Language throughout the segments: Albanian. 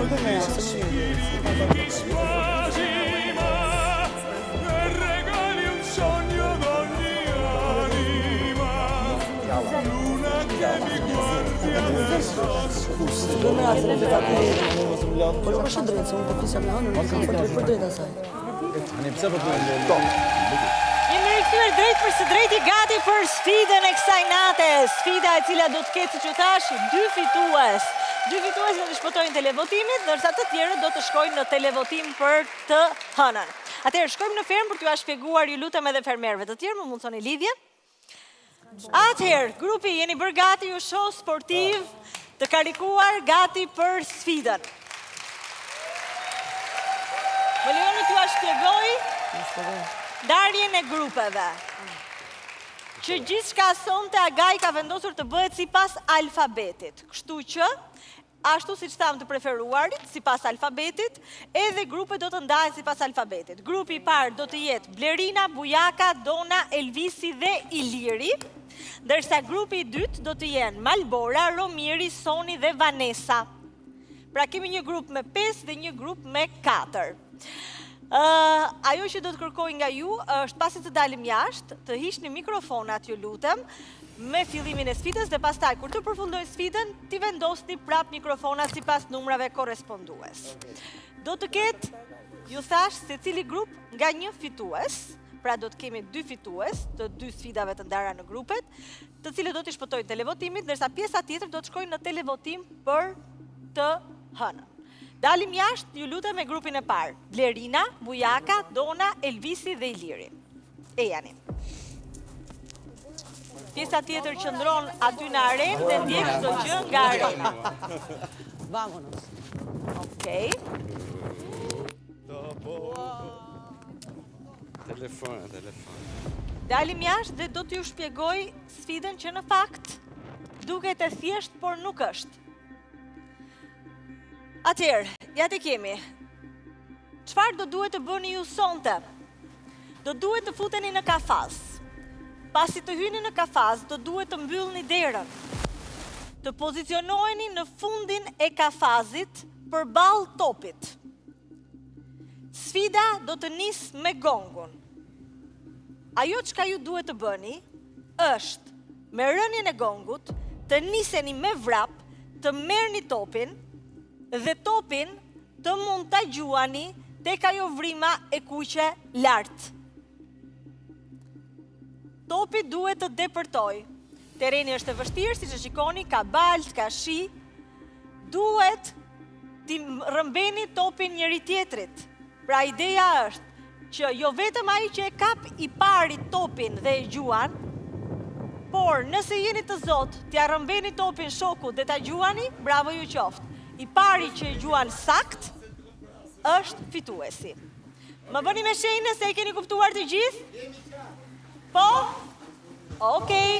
Po nuk është drejtë, se unë po fisja me hënën, nuk kam fëtëri për drejtë asaj. Jemi rikthyer drejt për së drejti gati për sfidën e kësaj nate. Sfida e cila do të ketë, siç u thash, dy fitues. Dy fitues do të shpëtojnë televotimit, ndërsa të tjerët do të shkojnë në televotim për të hënën. Atëherë shkojmë në fermë për t'ju shpjeguar, ju lutem, edhe fermerëve të tjerë, më mundsoni lidhje. Atëherë, grupi jeni bërë gati, ju shoh sportiv, të karikuar, gati për sfidën. Më lejoni t'ju shpjegoj ndarjen e grupeve. Që gjithçka sonte Agaj ka vendosur të bëhet sipas alfabetit. Kështu që, ashtu siç tham të preferuarit, sipas alfabetit, edhe grupet do të ndahen sipas alfabetit. Grupi I parë do të jetë Blerina, Bujaka, Dona, Elvisi dhe Iliri, ndërsa grupi I dytë do të jenë Malbora, Romiri, Soni dhe Vanessa. Pra kemi një grup me 5 dhe një grup me 4. Ajo që do të kërkoj nga ju është pasi të dalim jashtë, të hiqni mikrofonat, ju lutem, me fillimin e sfidës dhe pastaj kur të përfundoj sfidën, t'i vendosni prap mikrofonat sipas numrave korrespondues. Do të ketë, ju thash, secili grup nga një fitues, pra do të kemi 2 fitues të 2 sfidave të ndara në grupet, të cilët do t'i shpëtojnë televotimit, ndërsa pjesa tjetër do të shkojnë në televotim për të hënën. Dalim jashtë, ju lutem, me grupin e parë. Blerina, Bujaka, Dona, Elvisi dhe Iliri. E janë. Pjesa tjetër qëndron aty në arenë dhe ndjek çdo gjë nga arena. Vamonos. Okej. Telefon. Dalim jashtë dhe do t'ju shpjegoj sfidën që në fakt duket e thjesht, por nuk është. Atëherë, ja të kemi. Çfarë do duhet të bëni ju sonte? Do duhet të futeni në kafaz. Pasi të hyni në kafaz, do duhet të mbyllni derën. Të pozicionoheni në fundin e kafazit përballë topit. Sfida do të nisë me gongun. Ajo çka ju duhet të bëni është me rënien e gongut të niseni me vrap, të merrni topin dhe topin të mund ta gjuani tek ajo vrima e kuqe lart. Topi duhet të depërtoj. Tereni është e vështirë, siç e shikoni, ka baltë, ka shi. Duhet t'i rëmbeni topin njëri tjetrit. Pra ideja është që jo vetëm ai që e kap I pari topin dhe e gjuan, por nëse jeni të zotë, t'ja rëmbeni topin shokut dhe ta gjuani, bravo ju qoftë. I pari që e gjuan sakt, është fituesi. Më bëni me shenjë nëse e keni kuptuar të gjithë? Po? Okej.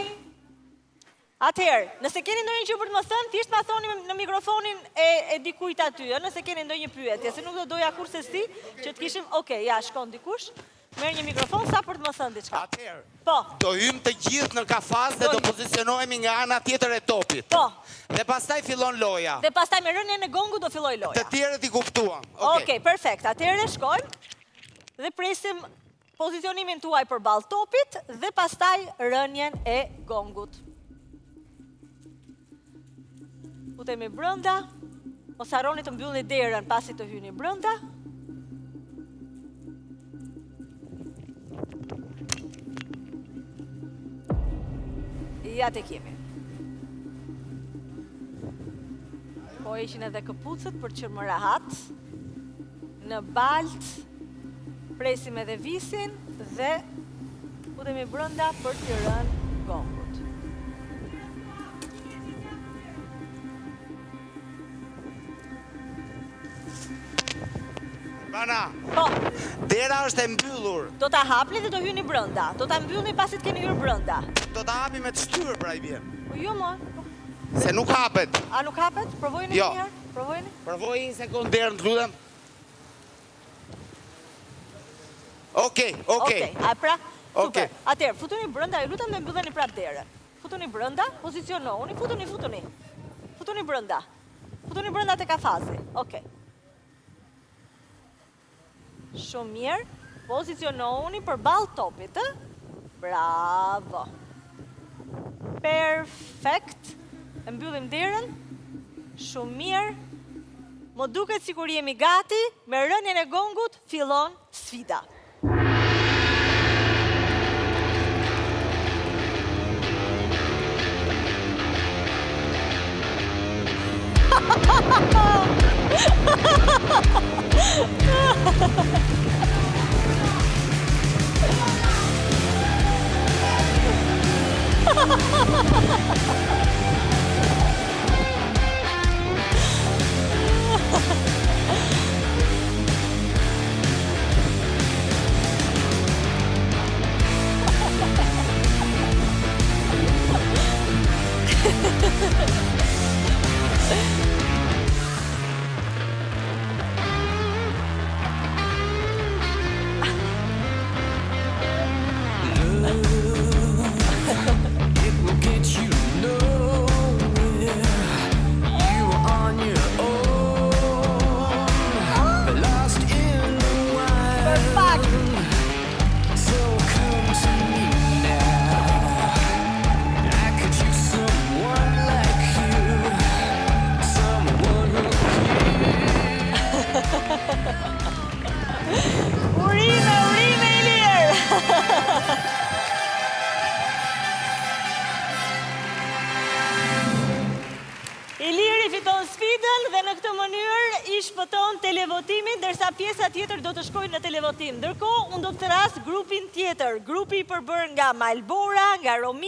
Atëherë, nëse keni ndonjë gjë për të më thënë, thjesht ma thoni në mikrofonin e dikujt aty, nëse keni ndonjë pyetje, se nuk do doja kurse si që të kishim, okej, ja, shkon dikush, merr një mikrofon sa për të më thënë diçka. Atëherë, po, do hym të gjithë në kafaz dhe do pozicionohemi nga ana tjetër e topit. Po. Dhe pastaj fillon loja. Dhe pastaj me rënien e gongut do filloj loja. Të tjerët I kuptuam. Okej, perfekt. Atëherë shkojmë dhe presim pozicionimin tuaj përballë topit dhe pastaj rënien e gongut. Futemi brenda. Mos harroni të mbyllni derën pasi të hyni brenda. Ja të kemi. Po ishin edhe këpucët për që më rahat. Në balt, presim edhe visin dhe futemi brenda për të rënë gongut. Bana, po, dera është e mbyllur. Do ta hapni dhe do hyni brenda. Do ta mbyllni pasi të keni hyrë brenda. Do ta hapi me të shtyr pra I vjen. Po jo më. Se nuk hapet. A nuk hapet? Provojeni Jo. një herë. Provojeni. Provoj një sekond derën, të lutem. Okej. A pra, Okej. super. Atëherë, futuni brenda, ju lutem dhe mbylleni prap derën. Futuni brenda, pozicionohuni, futuni. Futuni brenda. futuni brenda te kafazi. Okej. Shumë mirë. Pozicionohuni përballë topit, ë? Bravo. Perfekt. E mbyllim derën. Shumë mirë. Më duket sikur jemi gati, me rënien e gongut fillon sfida. Urime i lirë! Iliri fiton sfidën dhe në këtë mënyrë i shpëton televotimin, ndërsa pjesa tjetër do të shkojnë në televotim. Ndërkohë, unë do të thras grupin tjetër, grupi i përbërë nga Malbora, nga Romi,